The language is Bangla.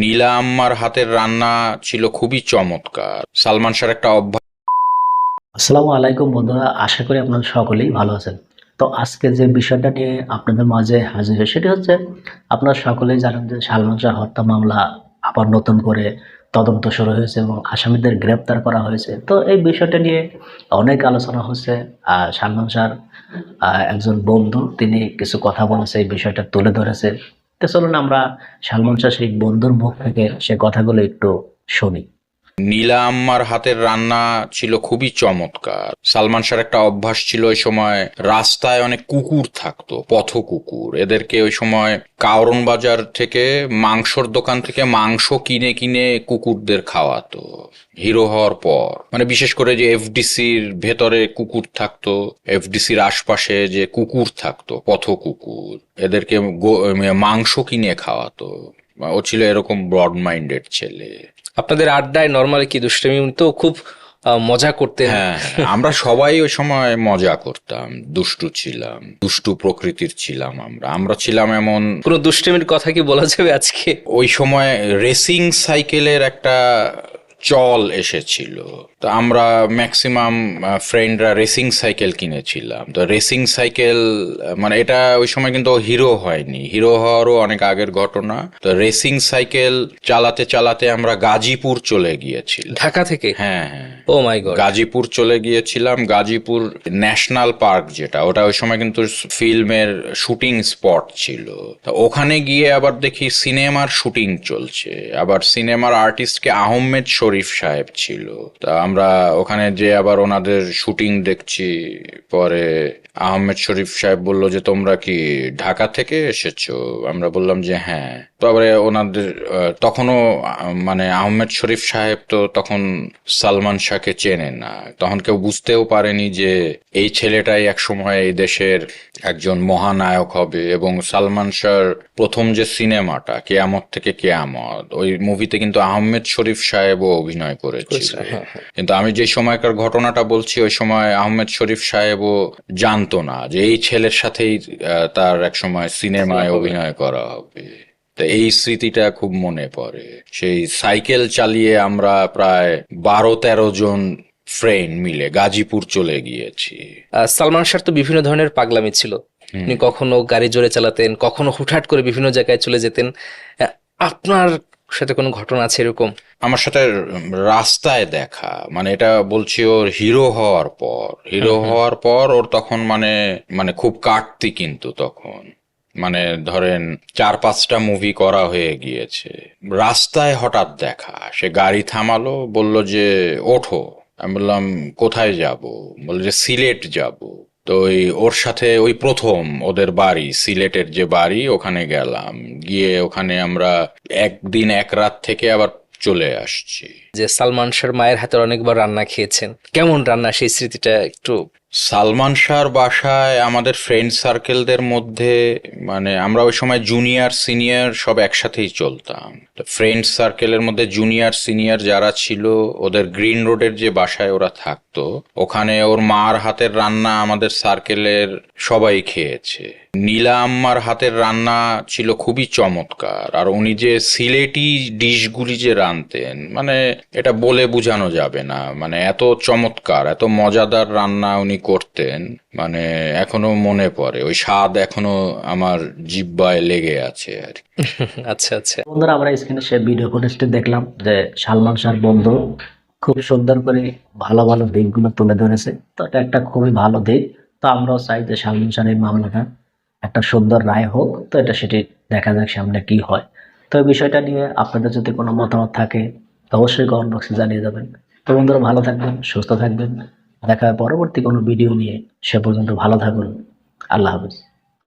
নীলা আম্মার হাতের রান্না ছিল খুবই চমৎকার। সালমান শাহর একটা অভ্যাস। আসসালামু আলাইকুম বন্ধুরা, আশা করি আপনারা সকলেই ভালো আছেন। তো আজকে যে বিষয়টা নিয়ে আপনাদের মাঝে হাজির হই সেটি হচ্ছে, আপনারা সকলেই জানেন যে সালমান শাহ হত্যা মামলা আবার নতুন করে তদন্ত শুরু হয়েছে এবং আসামিদের গ্রেপ্তার করা হয়েছে। তো এই বিষয়টা নিয়ে অনেক আলোচনা হচ্ছে। সালমান শাহর একজন বন্ধু তিনি কিছু কথা বলেছে, এই বিষয়টা তুলে ধরেছে। তো চলুন আমরা সালমান শাহ সেই বন্ধুর মুখ থেকে সে কথাগুলো একটু শুনি। নীলা আম্মার হাতের রান্না ছিল খুবই চমৎকার। সালমান শাহর একটা অভ্যাস ছিল, ওই সময় রাস্তায় অনেক কুকুর থাকতো, পথ কুকুর। এদেরকে ওই সময় কারওয়ান বাজার থেকে মাংসর দোকান থেকে মাংস কিনে কিনে কুকুরদের খাওয়াতো। হিরো হওয়ার পর মানে বিশেষ করে যে এফডিসির ভেতরে কুকুর থাকতো, এফডিসির আশপাশে যে কুকুর থাকতো, পথ কুকুর, এদেরকে মাংস কিনে খাওয়াতো। ও ছিল এরকম ব্রড মাইন্ডেড ছেলে। আপনাদের আড্ডায় নরমালি কি দুষ্টামি তো খুব মজা করতেন? হ্যাঁ, আমরা সবাই ওই সময় মজা করতাম, দুষ্টু ছিলাম, দুষ্টু প্রকৃতির ছিলাম। আমরা আমরা ছিলাম এমন। কোনো দুষ্টামির কথা কি বলা যাবে আজকে? ওই সময় রেসিং সাইকেলের একটা চল এসেছিল, তো আমরা ম্যাক্সিমাম ফ্রেন্ডরা রেসিং সাইকেল কিনেছিলাম। তো রেসিং সাইকেল মানে এটা ওই সময় কিন্তু হিরো হয়নি, হিরো হওয়ারও অনেক আগের ঘটনা। তো রেসিং সাইকেল চালাতে চালাতে আমরা গাজীপুর চলে গিয়েছিলাম। ঢাকা থেকে? হ্যাঁ হ্যাঁ, ও মাই গড। গাজীপুর চলে গিয়েছিলাম। গাজীপুর ন্যাশনাল পার্ক, যেটা ওটা ওই সময় কিন্তু ফিল্মের শুটিং স্পট ছিল। তা ওখানে গিয়ে আবার দেখি সিনেমার শুটিং চলছে, আবার সিনেমার আর্টিস্টকে আহমেদ শরীফ সাহেব ছিল। তা আমরা ওখানে যে আবার ওনাদের শুটিং দেখছি। পরে আহমেদ শরীফ সাহেব বললো যে তোমরা কি ঢাকা থেকে এসেছো? আমরা বললাম যে হ্যাঁ। তারপরে ওনাদের তখনও মানে আহমেদ শরীফ সাহেব তো তখন সালমান শাহকে চেনে না, তখন কেউ বুঝতেও পারেনি যে এই ছেলেটাই একসময় এই দেশের একজন মহানায়ক হবে। এবং সালমান শাহর প্রথম যে সিনেমাটা কেয়ামত থেকে কেয়ামত, ওই মুভিতে কিন্তু আহমেদ শরীফ সাহেবও অভিনয় করেছিল। কিন্তু আমি যে সময়কার ঘটনাটা বলছি, ওই সময় আহমেদ শরীফ সাহেবও জানতো না যে এই ছেলের সাথেই তার একসময় সিনেমায় অভিনয় করা হবে। তো এই স্মৃতিটা খুব মনে পড়ে। সেই সাইকেল চালিয়ে আমরা প্রায় 12-13 জন ফ্রেন্ড মিলে গাজীপুর চলে গিয়েছি। সালমান শাহর তো বিভিন্ন ধরনের পাগলামি ছিল। উনি কখনো গাড়ি জোরে চালাতেন, কখনো হুটহাট করে বিভিন্ন জায়গায় চলে যেতেন। আপনার সাথে কোনো ঘটনা আছে এরকম? আমার সাথে রাস্তায় দেখা, মানে এটা বলছি ওর হিরো হওয়ার পর। হিরো হওয়ার পর ওর তখন মানে মানে খুব কাটতি, কিন্তু তখন মানে ধরেন 4-5টা মুভি করা হয়ে গিয়েছে। রাস্তায় হঠাৎ দেখা, সে গাড়ি থামালো, বলল যে ওঠো। আমি বললাম কোথায় যাব? বলল যে সিলেট যাব। তো ওর সাথে ওই প্রথম ওদের বাড়ি, সিলেটের যে বাড়ি, ওখানে গেলাম। গিয়ে ওখানে আমরা একদিন এক রাত থেকে আবার চলে আসছি। যে সালমান শাহর মায়ের হাতের অনেকবার রান্না খেয়েছেন, কেমন রান্না সেই স্মৃতিটা একটু। সালমান শাহর বাসায় আমাদের ফ্রেন্ড সার্কেলদের মধ্যে মানে আমরা ওই সময় জুনিয়র সিনিয়র সব একসাথেই চলতাম। ফ্রেন্ড সার্কেলের মধ্যে জুনিয়র সিনিয়র যারা ছিল, ওদের গ্রিন রোডের যে বাসায় ওরা থাকতো, ওখানে ওর মার হাতের রান্না আমাদের সার্কেলের সবাই খেয়েছে। নীলা আম্মার হাতের রান্না ছিল খুবই চমৎকার। আর উনি যে সিলেটি ডিশগুলি যে রাঁধতেন, মানে এটা বলে বোঝানো যাবে না। মানে এত চমৎকার, এত মজাদার রান্না উনি করতেন, মানে এখনো মনে পড়ে, ওই স্বাদ এখনো আমার জিহ্বায় লেগে আছে আর কি। আচ্ছা আচ্ছা। বন্ধুরা, আমরা স্ক্রিনে সে ভিডিও ফুটেজটি দেখলাম যে সালমান শাহর বন্ধু খুব সুন্দর করে ভালো ভালো দিকগুলো তুলে ধরেছে। তো এটা একটা খুবই ভালো দিক। তো আমরাও চাই যে সালমান শাহর এই মামলাটা একটা সুন্দর রায় হোক। তো এটা সেটি দেখা যাক সামনে কি হয়। তো এই বিষয়টা নিয়ে আপনাদের যদি কোনো মতামত থাকে তো অবশ্যই কমেন্ট বক্সে জানিয়ে যাবেন। তো বন্ধুরা, ভালো থাকবেন, সুস্থ থাকবেন। দেখা হয় পরবর্তী কোনো ভিডিও নিয়ে। সে পর্যন্ত ভালো থাকুন। আল্লাহ হাফেজ।